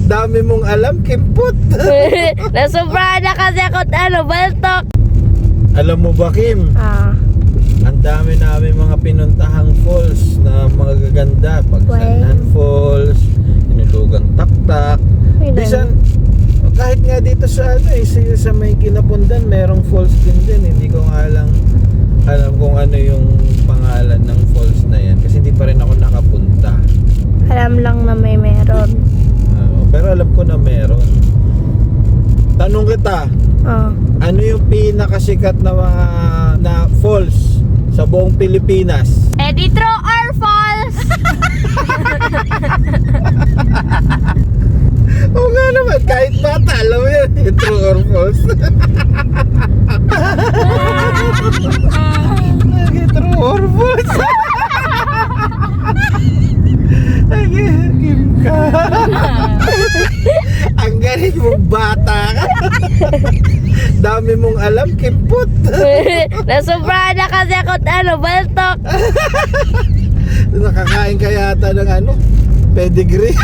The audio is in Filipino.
Dami mong alam, Kimpot. Nasobrahan na kasi ako baltok. Alam mo ba, Kim? Ang dami namin mga pinuntahang falls na mga gaganda. Pagsanan Falls, Inulugang Taktak. Bisan, kahit nga dito sa sa may Kinapundan, merong falls din. Hindi ko nga alam kung ano yung pangalan ng falls na yan. Kasi hindi pa rin ako nakapunta. Alam lang na may meron. Pero alam ko na meron. Tanong kita, ano yung pinakasikat na mga falls sa buong Pilipinas? Editro or falls? Oo nga naman, kahit bata, alam mo yan, true or false. True or false. Kim ka. Ang galing mong bata ka. Dami mong alam, Kimpot. Nasobrahan na kasi ako baltok. Nakakain ka yata ng pedigree.